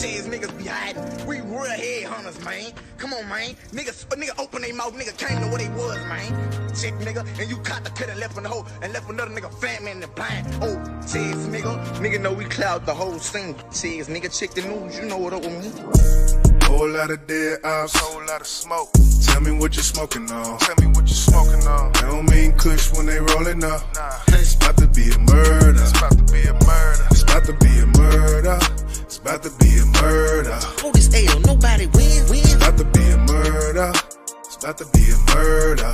Shit, niggas be hiding. We real head hunters, man. Come on, man. Niggas open their mouth, nigga came to what they was, man. Shit, nigga, and you caught the kid and left in the hole and left another nigga fat man in the blind. Oh, shit, nigga know we cloud the whole scene. Shit, nigga, check the news, you know what up with me. Whole lot of dead ops, whole lot of smoke. Tell me what you smoking on. Tell me what you smoking on. They don't mean kush when they rolling up. Nah, it's about to be a murder. It's about to be a murder. It's about to be a murder. It's about to be a murder. Oh, this L, nobody wins. It's about to be a murder. It's about to be a murder.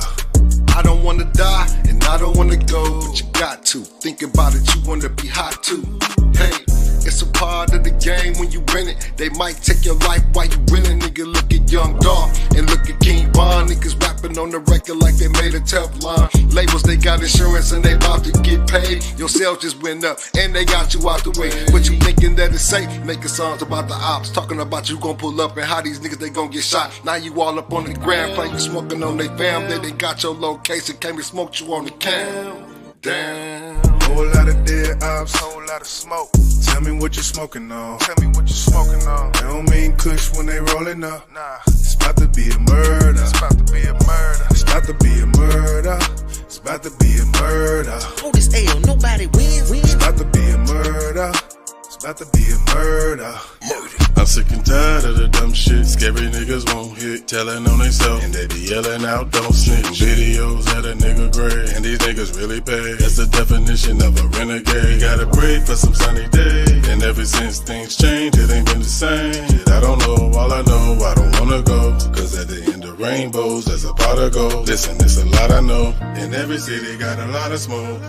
I don't wanna die and I don't wanna go, but you got to. Think about it, you wanna be hot too. Hey, it's a part of the game when you win it. They might take your life while you winning. Nigga, look at Young Dog and look at King Von. Niggas rapping on the record like they made a Teflon. Labels, they got insurance and they about to get paid. Your sales just went up and they got you out the way. But you thinking that it's safe, making songs about the ops, talking about you gon' pull up and how these niggas they gon' get shot. Now you all up on the ground, playing you smoking on they family. They got your location, came and smoked you on the cam. Damn. Whole lot of dead ops, whole lot of smoke. Tell me what you smoking on. Tell me what you smoking on. They don't mean kush when they rolling up. Nah, it's about to be a murder. It's about to be a murder. It's about to be a murder. It's about to be a murder. Oh, this L, nobody wins. It's about to be a murder. It's about to be a murder. I'm sick and tired of the dumb shit. Scary niggas won't hit, telling on themselves, and they be yelling out, don't snitch. Videos of a nigga gray, and these niggas really pay. That's the definition of a renegade. Gotta pray for some sunny days, and ever since things changed, it ain't been the same. Shit, I don't know, all I know, I don't wanna go. Cause at the end of rainbows, there's a pot of gold. Listen, it's a lot I know, and every city got a lot of smoke.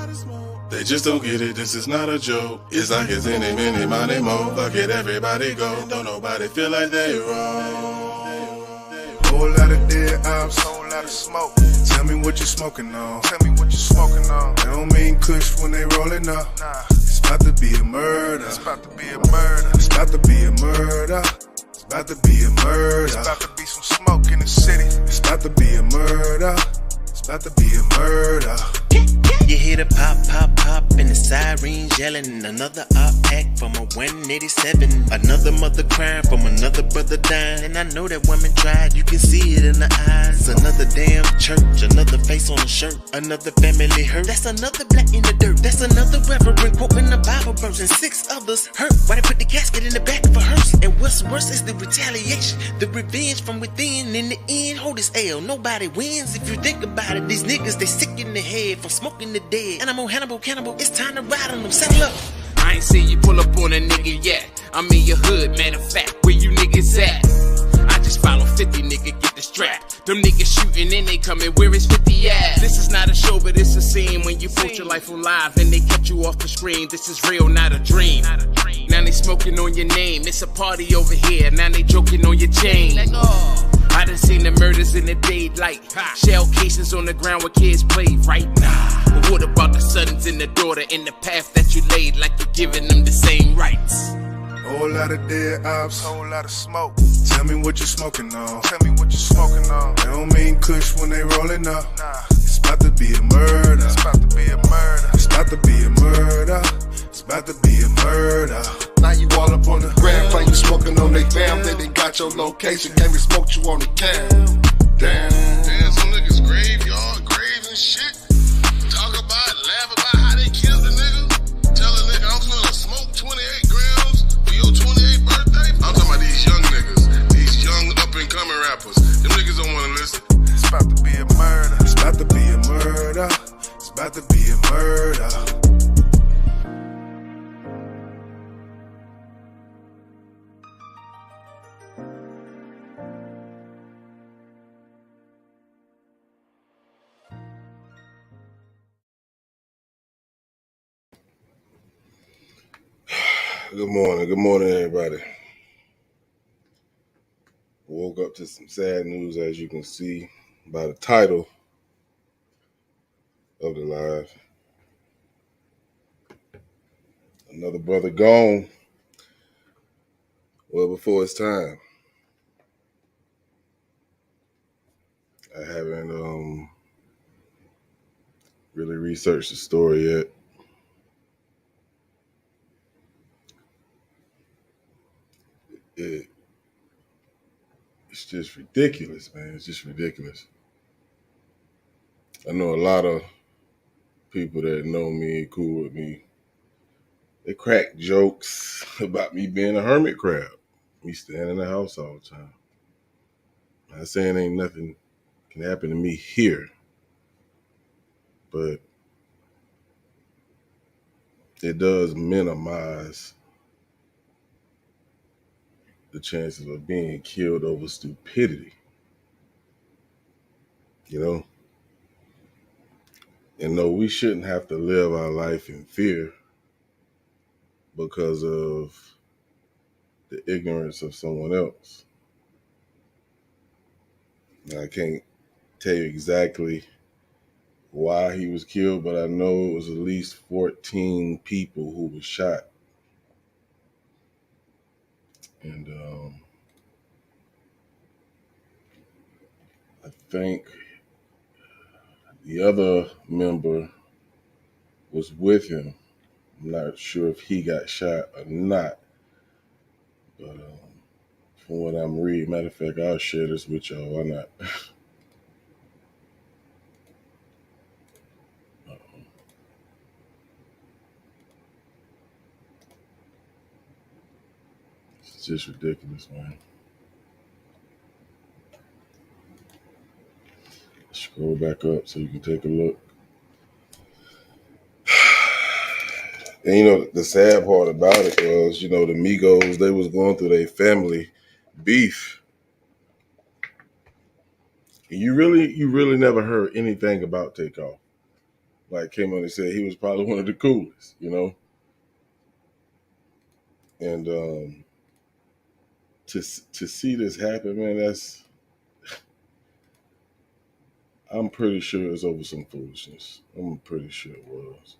They just don't get it, this is not a joke. It's like it's any, many, money, mo. Fuck it, everybody go. Don't nobody feel like they wrong. Whole lot of dead ops, whole lot of smoke. Tell me what you smoking on. Tell me what you smoking on. They don't mean kush when they rolling up. Nah, it's about to be a murder. It's about to be a murder. It's about to be a murder. It's about to be a murder. It's about to be some smoke in the city. It's about to be a murder. It's about to be a murder. You hear the pop, pop, pop, and the sirens yelling. Another op act from a 187. Another mother crying from another brother dying. And I know that woman tried, you can see it in the eyes. Another damn church, another face on the shirt. Another family hurt, that's another black in the dirt. That's another reverend quoting the Bible verse. And 6 others hurt, why they put the casket in the back of a hearse. And what's worse is the retaliation, the revenge from within. In the end, hold this L, nobody wins. If you think about it, these niggas, they sick in the head from smoking the dead. And I'm on Hannibal Cannibal, it's time to ride on them, settle up. I ain't seen you pull up on a nigga yet. I'm in your hood, matter of fact, where you niggas at? I just follow 50, nigga, get the strap. Them niggas shooting and they coming, where is 50 at? This is not a show, but it's a scene. When you put your life on live and they cut you off the screen. This is real, not a dream. Now they smoking on your name, it's a party over here. Now they joking on your chain. I done seen the murders in the daylight. Shell cases on the ground where kids play right now. But what about the sons and the daughter in the path that you laid, like you're giving them the same rights? Whole lot of dead ops, whole lot of smoke. Tell me what you smoking on. Tell me what you smoking on. They don't mean kush when they rolling up. Nah, it's about to be a murder. It's about to be a murder. It's about to be a murder. It's about to be a murder. Now you all up on the ground, playing you smoking on they family. They got your location, came and smoked you on the cam. Damn. Damn, some niggas graveyard, graves and shit. Talk about it, laugh about how they killed the nigga. Tell a nigga I'm gonna smoke 28 grams for your 28th birthday. I'm talking about these young niggas, these young up and coming rappers. Them niggas don't wanna listen. It's about to be a murder. It's about to be a murder. It's about to be a murder. Good morning, everybody. Woke up to some sad news, as you can see by the title of the live. Another brother gone. Well, before it's time. I haven't really researched the story yet. just ridiculous, man. It's just ridiculous. I know a lot of people that know me, cool with me, they crack jokes about me being a hermit crab. Me staying in the house all the time. I'm not saying ain't nothing can happen to me here, but it does minimize the chances of being killed over stupidity, you know? And no, we shouldn't have to live our life in fear because of the ignorance of someone else. Now, I can't tell you exactly why he was killed, but I know it was at least 14 people who were shot. And I think the other member was with him. I'm not sure if he got shot or not, but from what I'm reading, matter of fact, I'll share this with y'all. Why not? It's just ridiculous, man. Scroll back up so you can take a look. And you know, the sad part about it was, you know, the Migos, they was going through their family beef. And you really never heard anything about Takeoff. Like came on and said he was probably one of the coolest, you know. And to see this happen, man, I'm pretty sure it's over some foolishness. I'm pretty sure it was.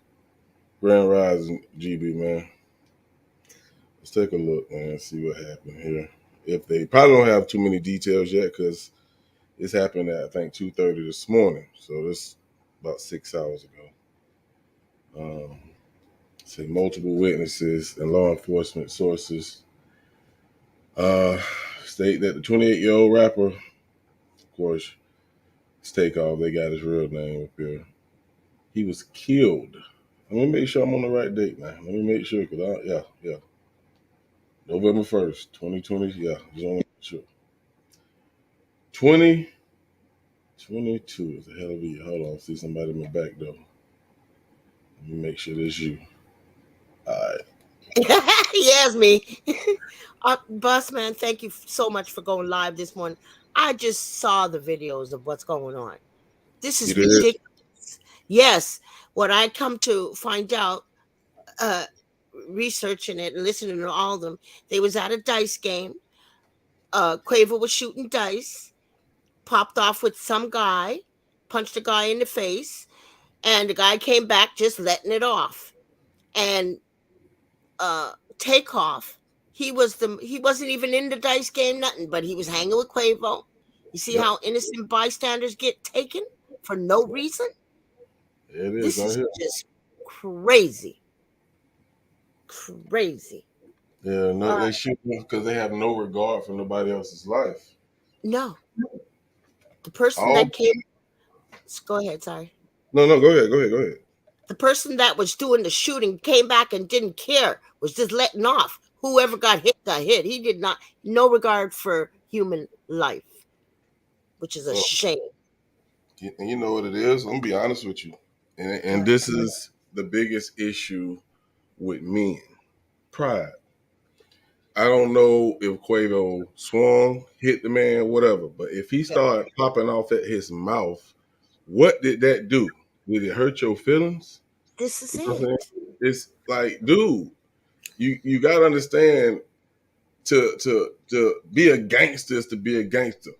Grand Rising, GB, man. Let's take a look, man, see what happened here. If they probably don't have too many details yet, because this happened at I think 2:30 this morning, so this about 6 hours ago. Say multiple witnesses and law enforcement sources state that the 28-year-old rapper, of course, it's Takeoff. They got his real name up here. He was killed. Let me make sure I'm on the right date, man. Let me make sure, because yeah. November 1st, 2020. Yeah, just want to make sure. 2022 is a hell of a year. Hold on, see somebody in my back door. Let me make sure this you. All right. Yes, me. Busman, thank you so much for going live this morning. I just saw the videos of what's going on. This is ridiculous. Yes, what I come to find out, researching it and listening to all of them, they was at a dice game. Quavo was shooting dice, popped off with some guy, punched a guy in the face, and the guy came back just letting it off. And Takeoff, he wasn't even in the dice game, nothing, but he was hanging with Quavo. You see how innocent bystanders get taken for no reason? It is. This is just crazy. Crazy. Yeah, no, they shoot because they have no regard for nobody else's life. No. The person that came. Go ahead, sorry. No, go ahead. The person that was doing the shooting came back and didn't care, was just letting off. Whoever got hit, got hit. He did not, no regard for human life, which is a shame. And you know what it is? I'm going to be honest with you. And this is the biggest issue with men. Pride. I don't know if Quavo swung, hit the man, whatever. But if he started popping off at his mouth, what did that do? Did it hurt your feelings? This is it. It's like, dude, you gotta understand to be a gangster is to be a gangster.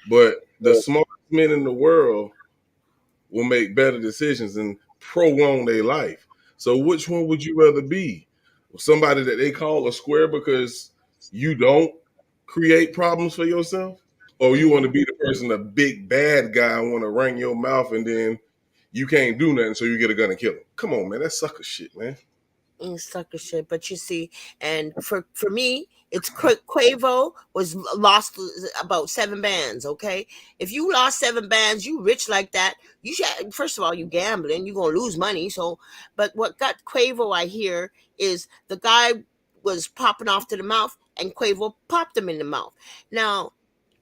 But the smartest men in the world will make better decisions and prolong their life. So which one would you rather be? Somebody that they call a square because you don't create problems for yourself? Or you want to be the person, the big bad guy, want to wring your mouth and then you can't do nothing, so you get a gun and kill him? Come on, man. That's sucker shit, man. Sucker shit. But you see, and for me, It's Quavo was lost about 7 bands. Okay, if you lost 7 bands, you rich like that. You should, first of all, you gambling, you gonna lose money. So, but what got Quavo, I hear, is the guy was popping off to the mouth, and Quavo popped him in the mouth. Now,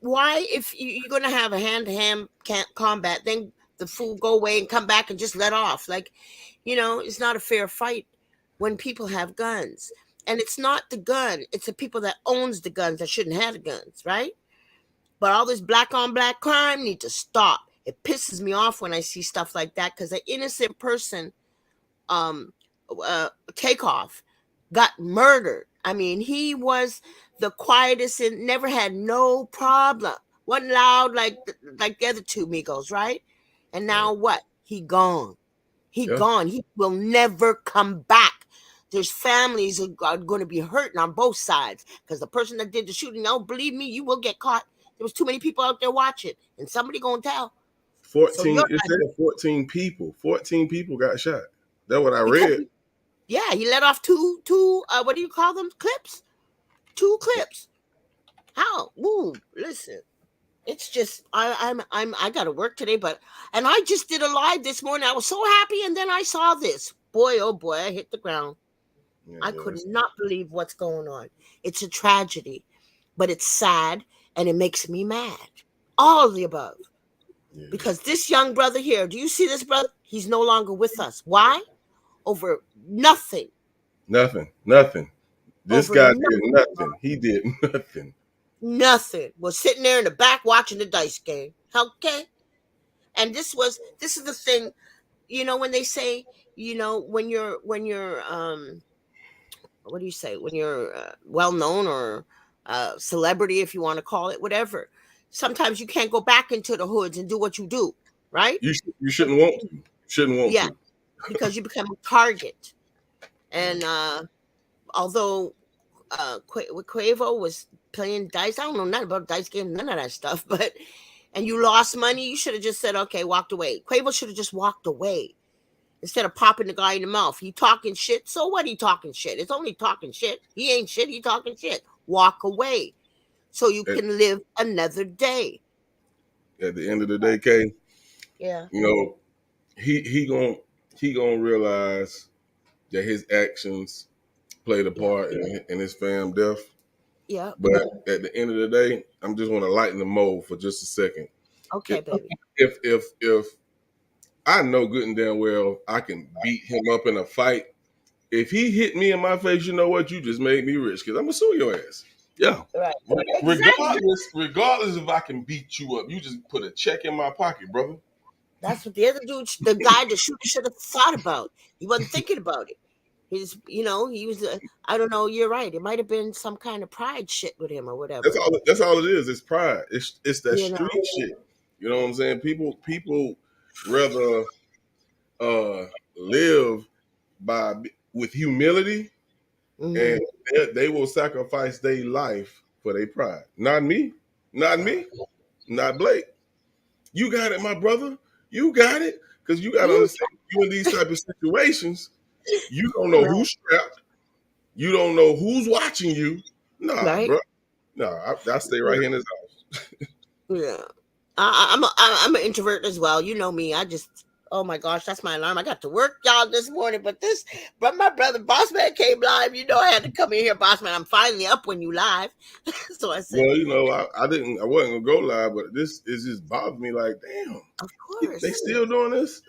why, if you're gonna have a hand-to-hand combat, then the fool go away and come back and just let off? Like, it's not a fair fight when people have guns. And it's not the gun, it's the people that owns the guns that shouldn't have the guns, right? But all this black on black crime need to stop. It pisses me off when I see stuff like that, because an innocent person, um Takeoff, got murdered. I mean, he was the quietest and never had no problem. Wasn't loud like the other two Migos, right? And now what? He gone. He gone. He will never come back. There's families who are going to be hurting on both sides, because the person that did the shooting, don't believe me, you will get caught. There was too many people out there watching, and somebody gonna tell. 14. It said 14 people. 14 people got shot. That's what I read. He let off two. What do you call them? Clips. 2 clips. How? Ooh, listen. It's just I got to work today, and I just did a live this morning. I was so happy, and then I saw this. Boy, oh boy, I hit the ground. Yeah, I could not believe what's going on. It's a tragedy, but it's sad, and it makes me mad. All of the above. Yeah. Because this young brother here, do you see this brother? He's no longer with us. Why? Over nothing. Nothing. This guy did nothing. He did nothing. Nothing. Was sitting there in the back watching the dice game. Okay? And this is the thing, when they say, when you're what do you say? When you're well known, or celebrity, if you want to call it, whatever. Sometimes you can't go back into the hoods and do what you do, right? You shouldn't want to. Yeah, because you become a target. And although Quavo was playing dice, I don't know nothing about dice game, none of that stuff, and you lost money, you should have just said, okay, walked away. Quavo should have just walked away instead of popping the guy in the mouth. He talking shit, so what? He talking shit. It's only talking shit. He ain't shit, he talking shit. Walk away so you can live another day. At the end of the day, Kay, yeah, he gonna realize that his actions played a part in his fam death. Yeah. But at the end of the day, I'm just want to lighten the mold for just a second. Okay, baby. If I know good and damn well I can beat him up in a fight, if he hit me in my face, you know what? You just made me rich, because I'm gonna sue your ass. Yeah. Right. Regardless if I can beat you up, you just put a check in my pocket, brother. That's what the other dude, the guy, the shooter, should have thought about. He wasn't thinking about it. He was. I don't know. You're right. It might have been some kind of pride shit with him or whatever. That's all it is. It's pride. It's that street shit. You know what I'm saying? People rather live with humility, and they will sacrifice their life for their pride. Not me. Not Blake. You got it, my brother. You got it. Because you got to understand, you in these type of situations, you don't know who's strapped. You don't know who's watching you. Nah, bro. Nah, I stay right here in his house. Yeah. I'm an introvert as well. You know me. I just, oh my gosh, that's my alarm. I got to work, y'all, this morning. But my brother Bossman came live. I had to come in here, Bossman. I'm finally up when you live. So I said, well, I wasn't gonna go live, but this is just bothered me. Like, damn, of course, they still doing this.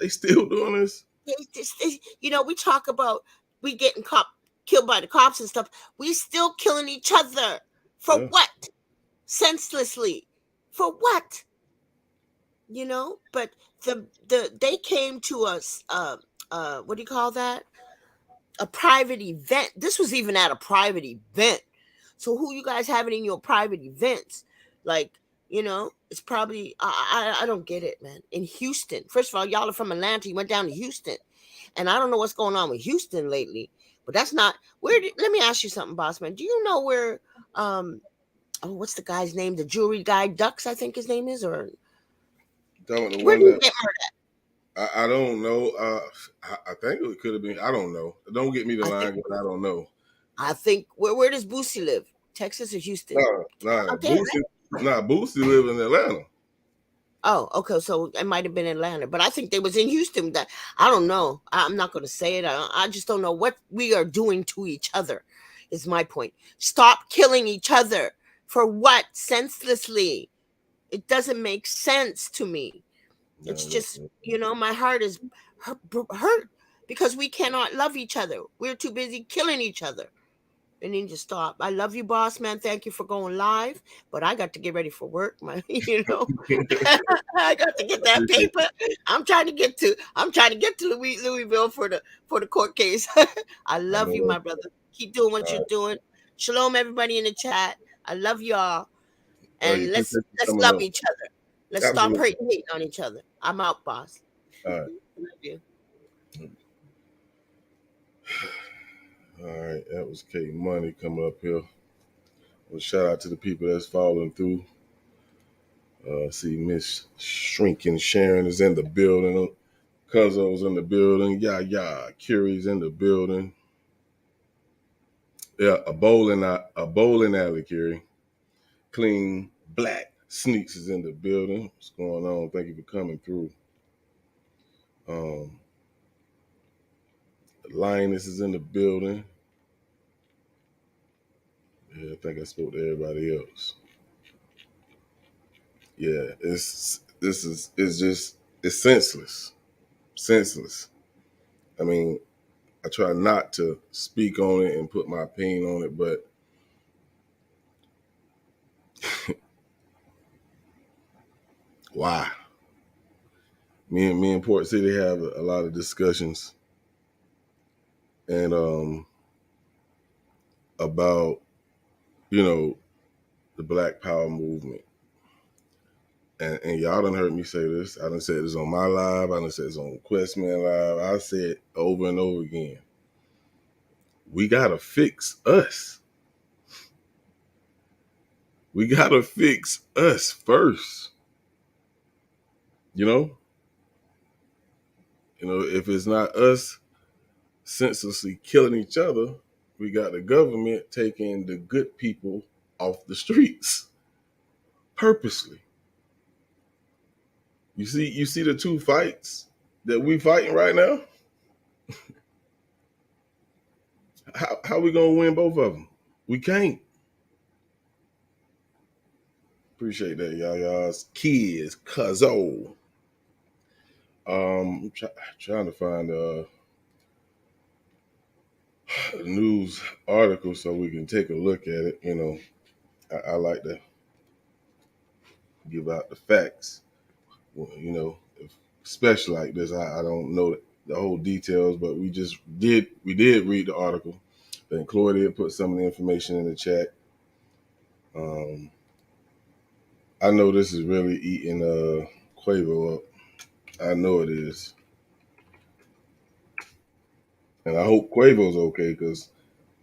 We talk about we getting killed by the cops and stuff. We still killing each other for what? Senselessly, for what? But they came to us. What do you call that? A private event. This was even at a private event. So who you guys having in your private events? Like, it's probably I don't get it, man. In Houston, first of all, y'all are from Atlanta. You went down to Houston, and I don't know what's going on with Houston lately. But that's not where. Let me ask you something, Bossman. Do you know where? What's the guy's name? The jewelry guy, Dux, I think his name is, or. Where did you get murdered at? I don't know. I think it could have been. I don't know. Don't get me the line, but I don't know. I think where does Boosie live? Texas or Houston? Nah, Out there, right? Boosie live in Atlanta. Oh, okay. So it might have been Atlanta, but I think they was in Houston. That I don't know. I'm not going to say it. I just don't know what we are doing to each other. Is my point. Stop killing each other for what? Senselessly. It doesn't make sense to me. It's just, my heart is hurt because we cannot love each other. We're too busy killing each other. They need to stop. I love you, boss man. Thank you for going live, but I got to get ready for work, man. I got to get that paper. I'm trying to get to Louisville for the court case. I love you, my brother. Keep doing what you're doing. Shalom, everybody in the chat. I love y'all, and let's love each other. Let's stop hating on each other. I'm out, boss. All right. Love you. All right, that was K Money coming up here. Well, shout out to the people that's following through. See Miss Shrinking Sharon is in the building. Cuzzo's in the building. Curie's in the building. Yeah, a bowling alley, Curie. Clean Black Sneaks is in the building. What's going on? Thank you for coming through. Lioness is in the building. Yeah, I think I spoke to everybody else. Yeah, it's senseless. Senseless. I mean, I try not to speak on it and put my opinion on it, but why? Me and Port City have a lot of discussions and about, the Black Power movement. And y'all done heard me say this. I done said this on my live. I done said this on Questman Live. I said over and over again. We gotta fix us. We gotta fix us first. If it's not us senselessly killing each other, we got the government taking the good people off the streets purposely. You see the two fights that we fighting right now? How we gonna win both of them? We can't. Appreciate that, y'all's kids, cuzzo. I'm trying to find a news article so we can take a look at it. I like to give out the facts. Especially like this, I don't know the whole details, but we did read the article. Then Chloe did put some of the information in the chat. I know this is really eating Quavo up. I know it is. And I hope Quavo's okay, because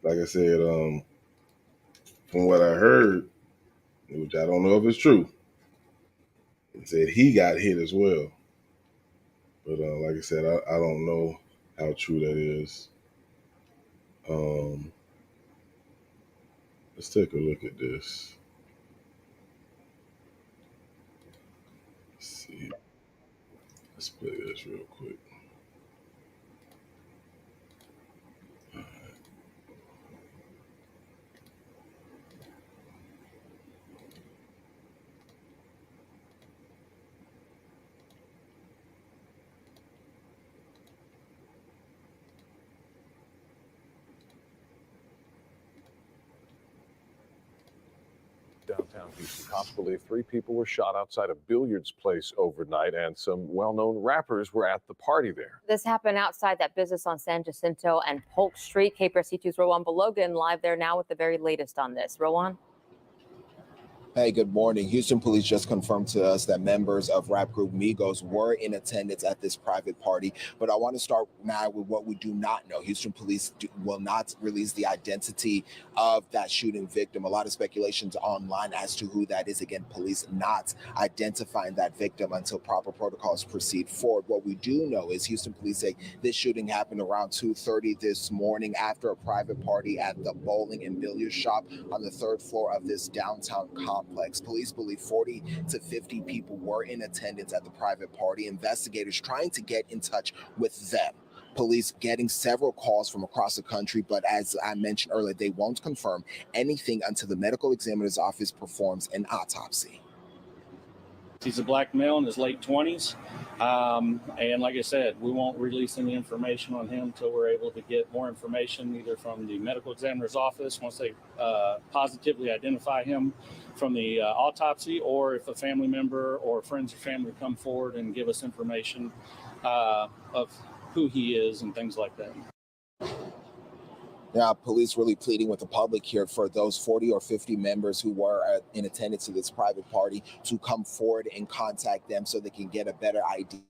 like I said, from what I heard, which I don't know if it's true, it said he got hit as well. But like I said, I don't know how true that is. Let's take a look at this. Let's see. Let's play this real quick. All right. Downtown Houston, cops believe 3 people were shot outside a billiards place overnight, and some well-known rappers were at the party there. This happened outside that business on San Jacinto and Polk Street. KPRC2's Rowan Belogan live there now with the very latest on this. Rowan? Hey, good morning. Houston police just confirmed to us that members of rap group Migos were in attendance at this private party. But I want to start now with what we do not know. Houston police will not release the identity of that shooting victim. A lot of speculations online as to who that is. Again, police not identifying that victim until proper protocols proceed forward. What we do know is Houston police say this shooting happened around 2:30 this morning after a private party at the bowling and billiard shop on the third floor of this downtown complex. Police believe 40 to 50 people were in attendance at the private party. Investigators trying to get in touch with them. Police getting several calls from across the country, but as I mentioned earlier, they won't confirm anything until the medical examiner's office performs an autopsy. He's a black male in his late 20s. And like I said, we won't release any information on him until we're able to get more information either from the medical examiner's office once they positively identify him from the autopsy, or if a family member or friends or family come forward and give us information of who he is and things like that. Now, police really pleading with the public here for those 40 or 50 members who were in attendance to this private party to come forward and contact them so they can get a better idea.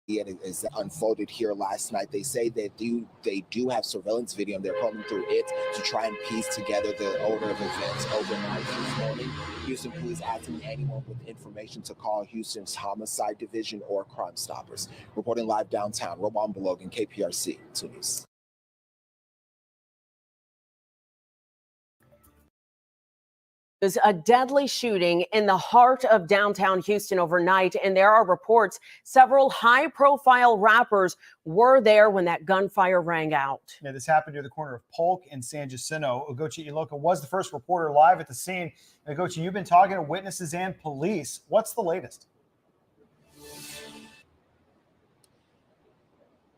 And as unfolded here last night, they say that they do have surveillance video and they're combing through it to try and piece together the order of events overnight this morning. Houston police asking anyone with information to call Houston's homicide division or Crime Stoppers. Reporting live downtown, Roman Belogan, KPRC 2 News. There's a deadly shooting in the heart of downtown Houston overnight, and there are reports several high-profile rappers were there when that gunfire rang out. Yeah, this happened near the corner of Polk and San Jacinto. Ugochi Iloka was the first reporter live at the scene. Ugochi, you've been talking to witnesses and police. What's the latest?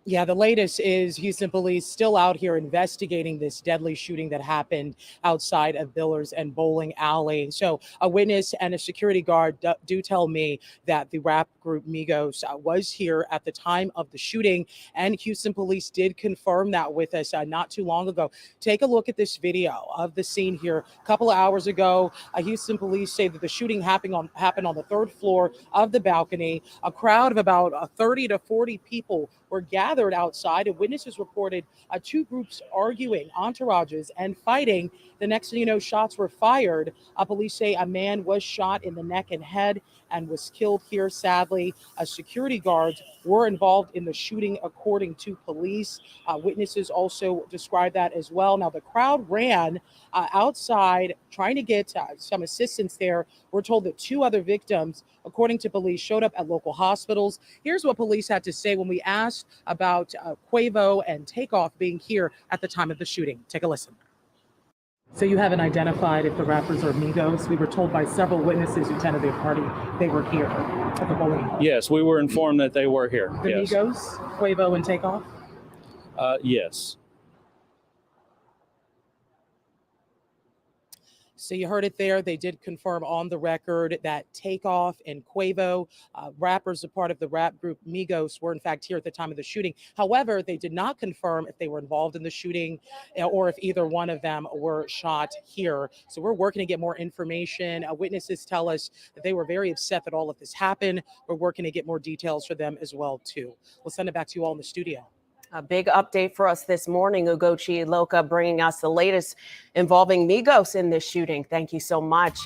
Yeah, the latest is Houston police still out here investigating this deadly shooting that happened outside of Billard's and Bowling Alley. So a witness and a security guard do tell me that the rap group Migos was here at the time of the shooting, and Houston police did confirm that with us not too long ago. Take a look at this video of the scene here. A couple of hours ago, Houston police say that the shooting happened on the third floor of the balcony. A crowd of about 30 to 40 people were gathered outside, and witnesses reported two groups arguing, entourages, and fighting. The next thing you know, shots were fired. Police say a man was shot in the neck and head and was killed here, sadly. Security guards were involved in the shooting, according to police. Witnesses also described that as well. Now, the crowd ran outside trying to get some assistance there. We're told that two other victims, according to police, showed up at local hospitals. Here's what police had to say when we asked about Quavo and Takeoff being here at the time of the shooting. Take a listen. So you haven't identified if the rappers are Migos? We were told by several witnesses who attended the party they were here at the bowling. Yes, we were informed that they were here. The yes. Migos, Quavo and Takeoff? Yes. So you heard it there. They did confirm on the record that Takeoff and Quavo, rappers a part of the rap group Migos, were in fact here at the time of the shooting. However, they did not confirm if they were involved in the shooting or if either one of them were shot here. So we're working to get more information. Witnesses tell us that they were very upset that all of this happened. We're working to get more details for them as well, too. We'll send it back to you all in the studio. A big update for us this morning. Ugochi Iloka bringing us the latest involving Migos in this shooting. Thank you so much.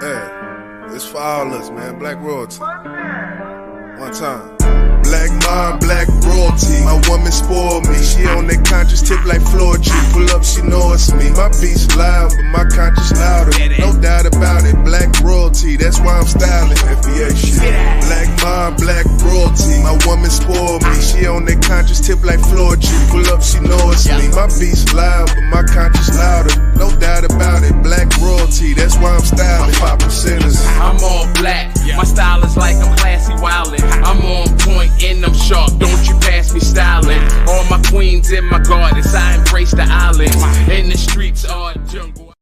Hey, it's for all us, man. Black royalty. One time. Black mom, black royalty. My woman spoiled me. She on that conscious tip like floor tree. Pull up, she know it's me. My beats loud, but my conscious louder. No doubt about it. Black royalty, that's why I'm styling. FBA shit. Black mom, black royalty. My woman spoiled me. She on that conscious tip like floor tree. Pull up, she know it's me. My beats loud, but my conscious louder. No doubt about it. Black royalty, that's why I'm styling. 5%ers. I'm all black. My style is like I'm classy wildin'. I'm on point and I'm sharp. Don't you pass me styling. All my queens in my gardens. I embrace the islands. And the streets are jungle.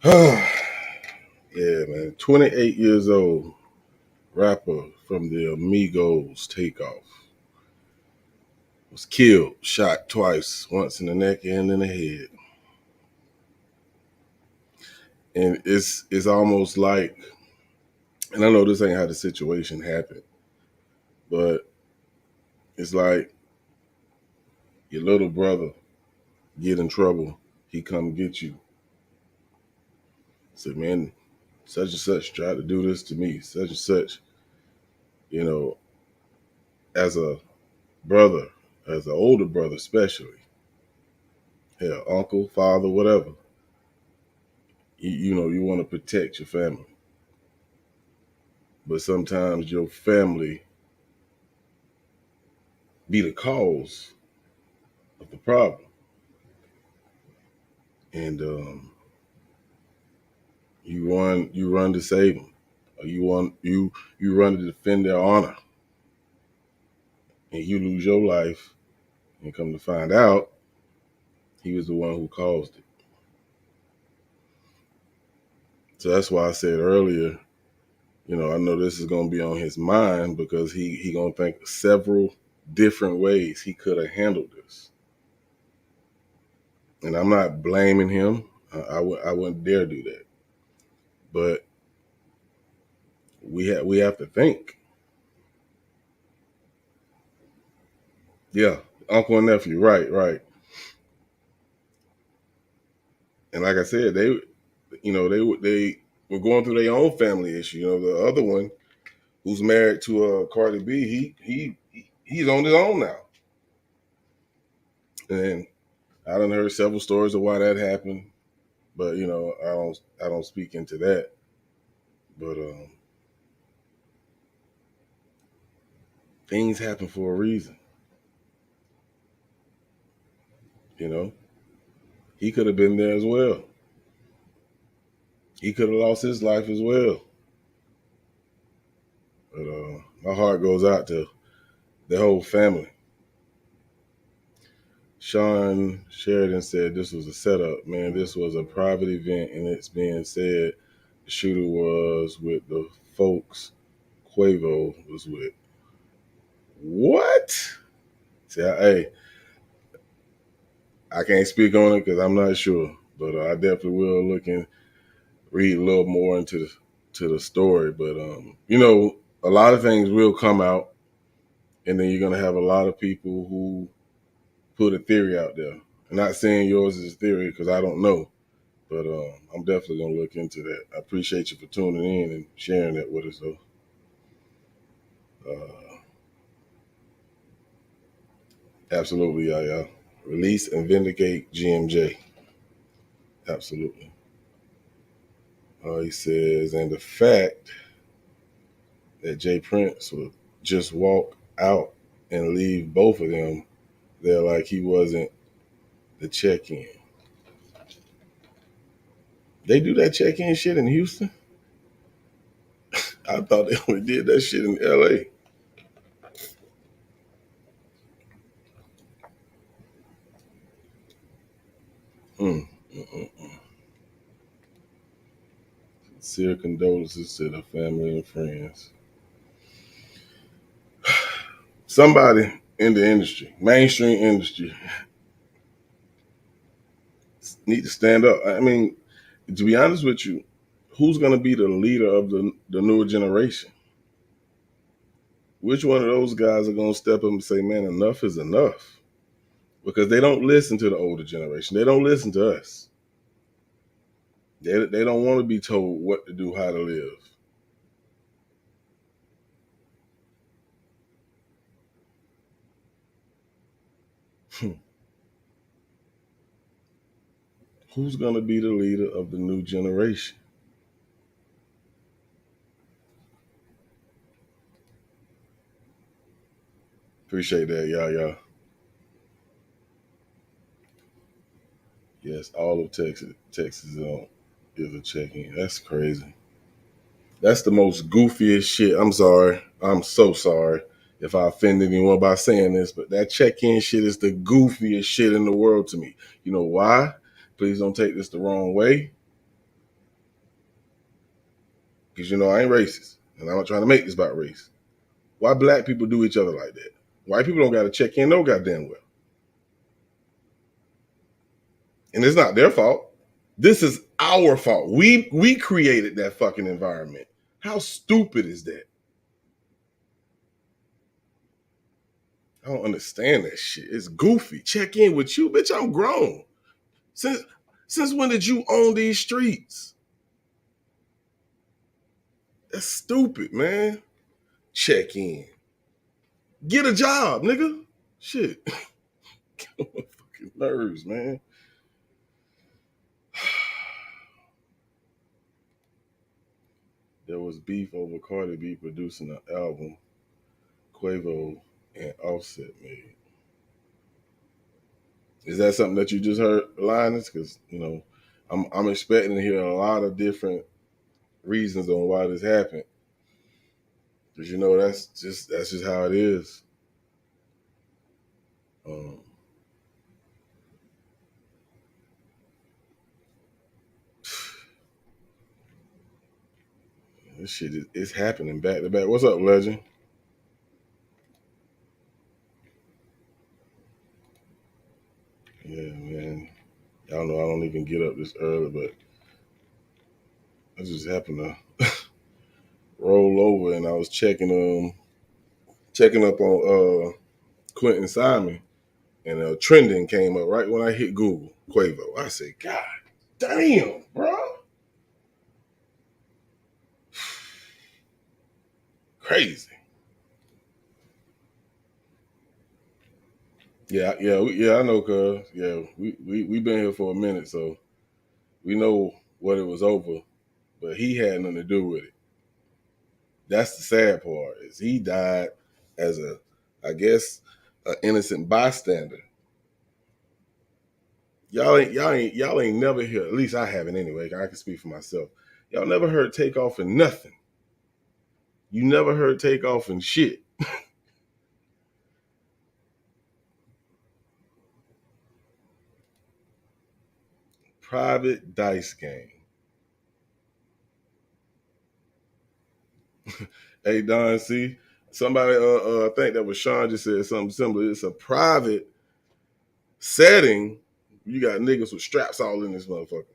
Yeah, man. 28 years old, rapper from the Amigos, Takeoff, was killed, shot twice, once in the neck and in the head. And it's almost like, and I know this ain't how the situation happened, but it's like your little brother get in trouble, he come get you. Say, man, such and such tried to do this to me, such and such, you know, as a brother, as an older brother especially, hell, uncle, father, whatever, you know, you want to protect your family. But sometimes your family be the cause of the problem. And you run to save them. Or you run to defend their honor. And you lose your life and come to find out he was the one who caused it. So that's why I said earlier, you know, I know this is going to be on his mind because he going to think several different ways he could have handled this. And I'm not blaming him. I wouldn't dare do that. But we have to think. Yeah, uncle and nephew, right. And like I said, they were going through their own family issue. You know, the other one who's married to Cardi B, he's on his own now. And I done heard several stories of why that happened, but you know, I don't speak into that. But things happen for a reason. You know, he could have been there as well. He could have lost his life as well. But my heart goes out to the whole family. Sean Sheridan said this was a setup. Man, this was a private event, and it's being said the shooter was with the folks Quavo was with. What? See, hey, I can't speak on it because I'm not sure, but I definitely will look and read a little more into the story. But you know, a lot of things will come out, and then you're gonna have a lot of people who put a theory out there. I'm not saying yours is a theory because I don't know, but I'm definitely gonna look into that. I appreciate you for tuning in and sharing that with us, though. Absolutely, yeah. Release and vindicate GMJ. Absolutely. He says, and the fact that Jay Prince would just walk out and leave both of them there like he wasn't the check-in. They do that check-in shit in Houston? I thought they only did that shit in LA. Sincere condolences to the family and friends. Somebody in the industry, mainstream industry, need to stand up. I mean, to be honest with you, who's going to be the leader of the newer generation? Which one of those guys are going to step up and say, man, enough is enough? Because they don't listen to the older generation. They don't listen to us. They don't want to be told what to do, how to live. Who's going to be the leader of the new generation? Appreciate that, y'all. Yes, all of Texas is a check-in. That's crazy. That's the most goofiest shit. I'm sorry. I'm so sorry if I offended anyone by saying this, but that check-in shit is the goofiest shit in the world to me. You know why? Please don't take this the wrong way. Because, you know, I ain't racist. And I'm not trying to make this about race. Why black people do each other like that? White people don't got to check in no goddamn well. And it's not their fault. This is our fault. We created that fucking environment. How stupid is that? I don't understand that shit. It's goofy. Check in with you. Bitch, I'm grown. Since when did you own these streets? That's stupid, man. Check in. Get a job, nigga. Shit. Get on my fucking nerves, man. There was beef over Cardi B producing an album Quavo and Offset made. Is that something that you just heard, Linus? Because, you know, I'm expecting to hear a lot of different reasons on why this happened. Because, you know, that's just how it is. This shit is happening back to back. What's up, Legend? Yeah, man. Y'all know I don't even get up this early, but I just happened to roll over and I was checking up on Quentin Simon, and trending came up right when I hit Google Quavo. I said, God damn, bro. Crazy. Yeah, I know, cuz. Yeah, we been here for a minute, so we know what it was over, but he had nothing to do with it. That's the sad part, is he died as an innocent bystander. Y'all ain't never heard, at least I haven't anyway, I can speak for myself. Y'all never heard Takeoff in nothing. You never heard Takeoff in shit. Private dice game. Hey, Don, see? Somebody, I think that was Sean, just said something similar. It's a private setting. You got niggas with straps all in this motherfucker.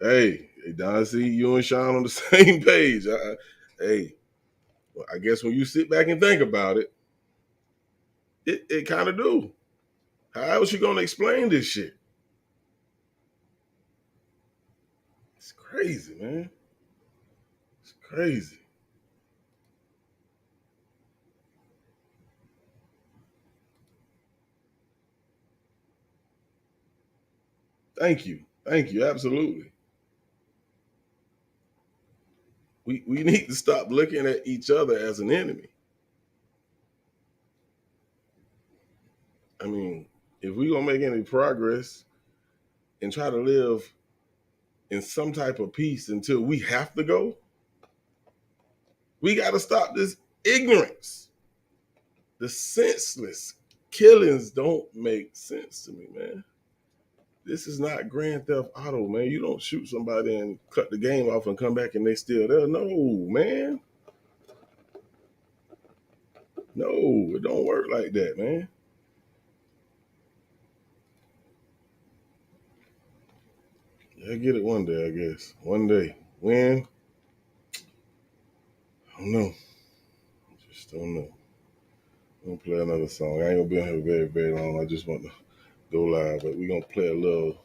Hey, Don, see? You and Sean on the same page. I guess when you sit back and think about it, it kind of do. How else you gonna explain this shit? It's crazy, man. It's crazy. Thank you, absolutely. We need to stop looking at each other as an enemy. I mean, if we're gonna make any progress and try to live in some type of peace until we have to go, we gotta stop this ignorance. The senseless killings don't make sense to me, man. This is not Grand Theft Auto, man. You don't shoot somebody and cut the game off and come back and they still there. No, man. No, it don't work like that, man. I get it one day, I guess. One day. When? I don't know. Just don't know. I'm gonna play another song. I ain't gonna be on here very, very long. I just want to go live, but we're gonna play a little.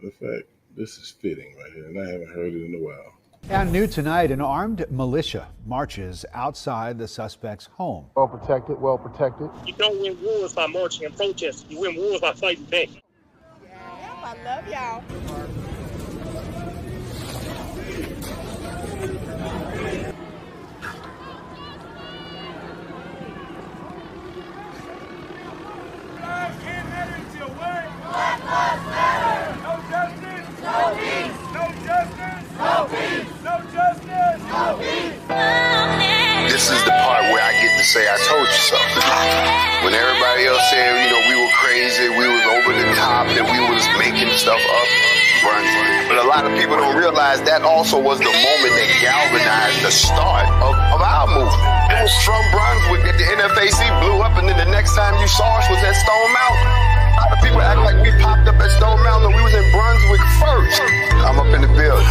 In fact, this is fitting right here, and I haven't heard it in a while. And new tonight, an armed militia marches outside the suspect's home. Well protected, well protected. You don't win wars by marching and protesting. You win wars by fighting back. I love y'all. This is the part where I get to say I told you so. When everybody else said, you know, we were crazy, we was over the top, and we was making stuff Brunswick. But a lot of people don't realize that also was the moment that galvanized the start of our movement. It was from Brunswick that the NFAC blew up, and then the next time you saw us was at Stone Mountain. A lot of people act like we popped up at Stone Mountain and we was in Brunswick first. I'm up in the building.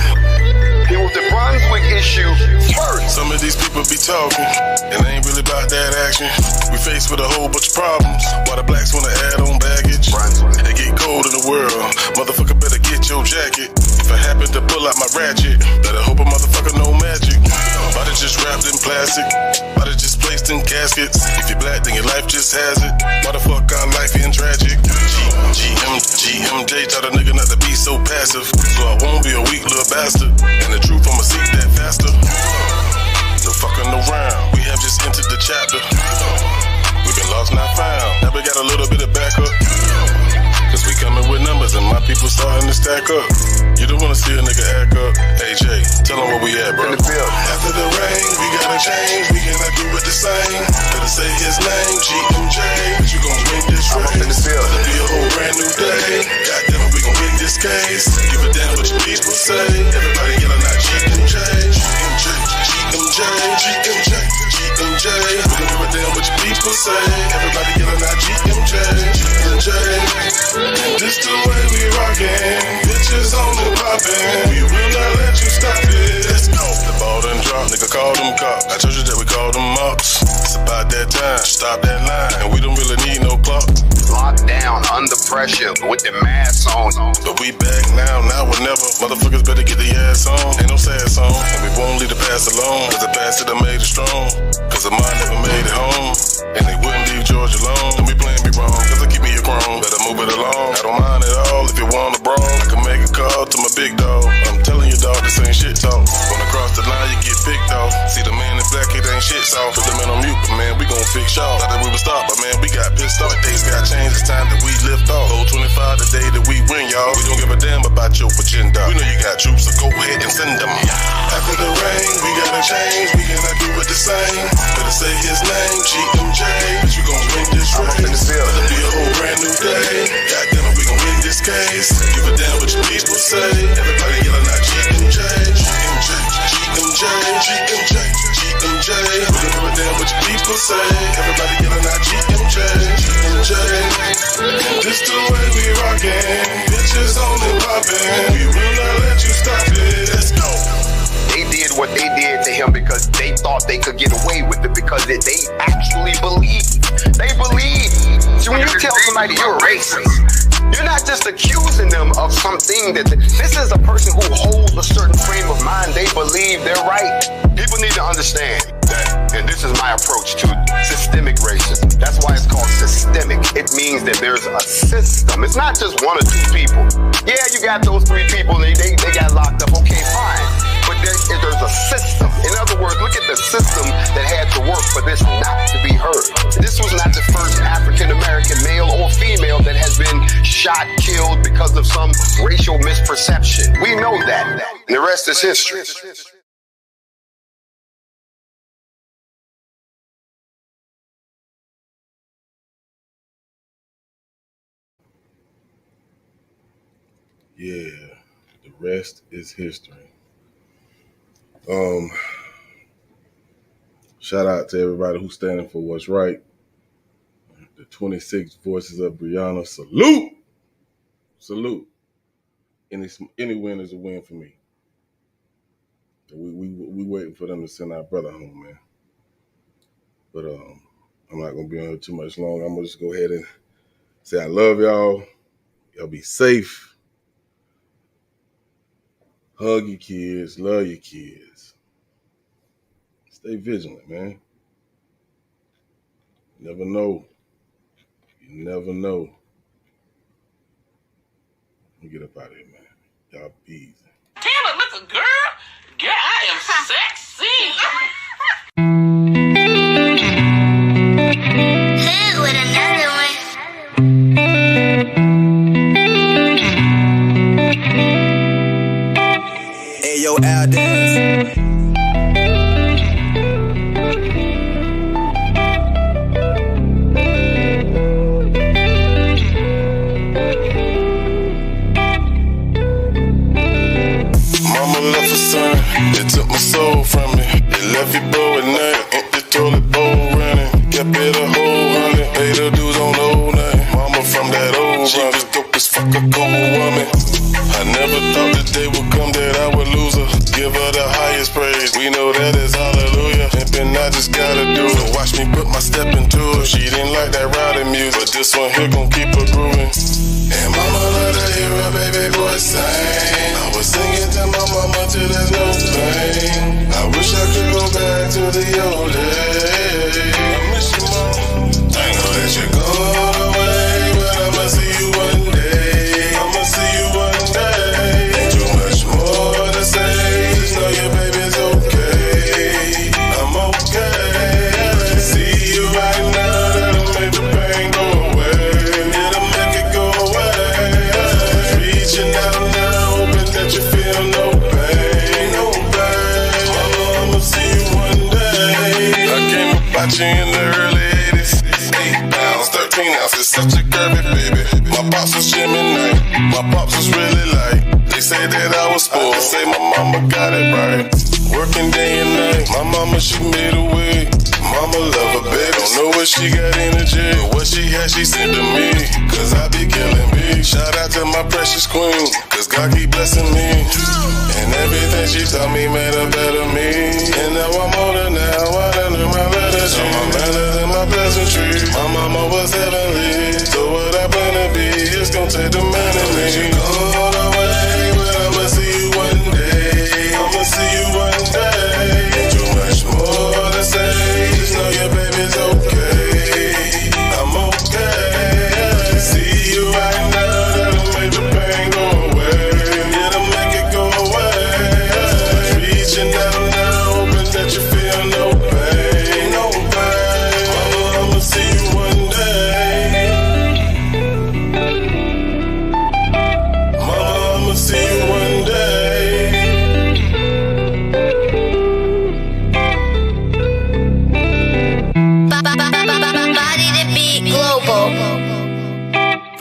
It was the Brunswick issue first. Some of these people be talking, and they ain't really about that action. We faced with a whole bunch of problems, while the blacks wanna add on baggage. It get cold in the world, motherfucker better get your jacket. If I happen to pull out my ratchet, better hope a motherfucker know magic. Body just wrapped in plastic, body just placed in caskets. If you're black, then your life just has it. Why the fuck our life ain't tragic? GMJ taught a nigga not to be so passive, so I won't be a weak little bastard. And the truth, I'ma seek that faster. No fucking around, we have just entered the chapter. We've been lost, not found. Now we got a little bit of backup, cause we coming with numbers and my people starting to stack up. You don't wanna see a nigga act up. AJ, tell them where we at, bro. After the rain, we gotta change. We cannot do it the same. Better say his name, GMJ. But you gon' win this race. It'll be a whole brand new day. Goddamn it, we gon' win this case. Give a damn what your people say. Everybody yelling out GMJ, GMJ, GMJ, GMJ, GMJ. We don't give a damn what your people say. Everybody yelling out GMJ, GMJ. This the way we rockin'. Bitches on the poppin'. We will not let you stop it. Let's go. The ball done dropped, nigga call them cops. I told you that we call them ups. It's about that time, stop that line. And we don't really need no clock. Locked down, under pressure, with the mask on. But we back now or never. Motherfuckers better get their ass on. Ain't no sad song, and we won't leave the past alone. Cause the past that made it strong. Cause the mind never made it home. And they wouldn't leave George alone. Don't be playing me wrong, cause I keep me a chrome. Better move it along. I don't mind at all if you want a brawl. I can make a call to my big dog. I'm telling you, dog, this ain't shit talk. Wanna cross the line, you get picked off. See the man in black, it ain't shit soft. Put the man on mute, but man, we gon' fix y'all. Thought that we would stop, but man, we got pissed off. Days got changed, it's time that we lift off. Old 25 the day that we win, y'all. We don't give a damn about your agenda. We know you got troops, so go ahead and send them. After the rain, we gotta change. We cannot do it the same. Better say his name, GMJ. But you gon' win this race. It'll be a whole brand new day. Goddamn it, we gon' win this case. Give a damn what your people say. Everybody yelling out GMJ, GMJ, GMJ, GMJ, GMJ. We don't give a damn what your people say. Everybody yelling out GMJ, GMJ. This the way we rockin'. Bitches on and poppin'. We will not let you stop it. Let's go. They did what they did to him because they thought they could get away with it because they actually believed. They believe. See, when you tell somebody you're a racist, you're not just accusing them of something that this is a person who holds a certain frame of mind. They believe they're right. People need to understand that, and this is my approach to systemic racism. That's why it's called systemic. It means that there's a system. It's not just one or two people. Yeah, you got those three people, and they got locked up. Okay, fine. But there's a system. In other words, look at the system that had to work for this not to be heard. This was not the first African-American male or female that has been shot, killed because of some racial misperception. We know that. And the rest is history. Yeah, the rest is history. Shout out to everybody who's standing for what's right. The 26 voices of Brianna, salute! Salute. Any win is a win for me. We waiting for them to send our brother home, man. But I'm not gonna be on here too much longer. I'm gonna just go ahead and say I love y'all. Y'all be safe. Hug your kids, love your kids. Stay vigilant, man. You never know. You never know. Let me get up out of here, man. Y'all be easy. Damn it, look a girl. Girl, I am sexy. Hey, with another one. Hey, yo, Al Dance. It took my soul from me. It left you broke at night. Empty toilet bowl running. Kept it a whole 100. Paid the dues on old nothing. Mama from that old she was dope as fuck, a cold woman. I never thought the day would come that I would lose her. Give her the highest praise. We know that is hallelujah. Pimpin', I just gotta do it. Watch me put my step into it. She didn't like that riding music, but this one here gon' keep her grooving. And mama let her hear her baby boy sing. I was singing to my mama till there's no pain. I wish I could go back to the old days. I miss you, mama. I know that you're gone away, but I'ma see you one day. I'ma see you one day. Ain't too much more to say. Just know your baby's okay. I'm okay. I can see you right now. That'll make the pain go away. It'll make it go away. Reaching out now, hoping that you feel no pain, no pain. Mama, I'ma see you one day. I came up about you in the early 80s. 8 pounds, 13 ounces, such a curvy baby. My pops was Jim and Night. My pops was really light. They say that I was spoiled. They say my mama got it right. Working day and night. My mama, she made a way. Mama love her baby. Don't know where she got energy, but what she had, she sent to me. Cause I be killing me. Shout out to my precious queen, cause God keep blessing me. And everything she taught me made a better me. And now I'm older now, I done learned my letters. So my manners and my pleasantry. My mama was heavenly. So what I plan to be is gon' take the man in me. She gone away, but I'ma see you one day. I'ma see you one day. Ain't too much more to say. Just know your baby's okay. I'm okay. I can see you right now. That'll make the pain go away. It'll make it go away. Reaching out now, hoping that you feel no pain, no pain. Mama, I'ma see you one day. Mama, I'ma see you one day. Body to be global.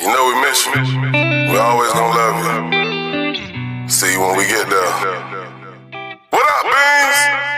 You know we miss you. We always gonna love you. See you when we get there. What up, Beans?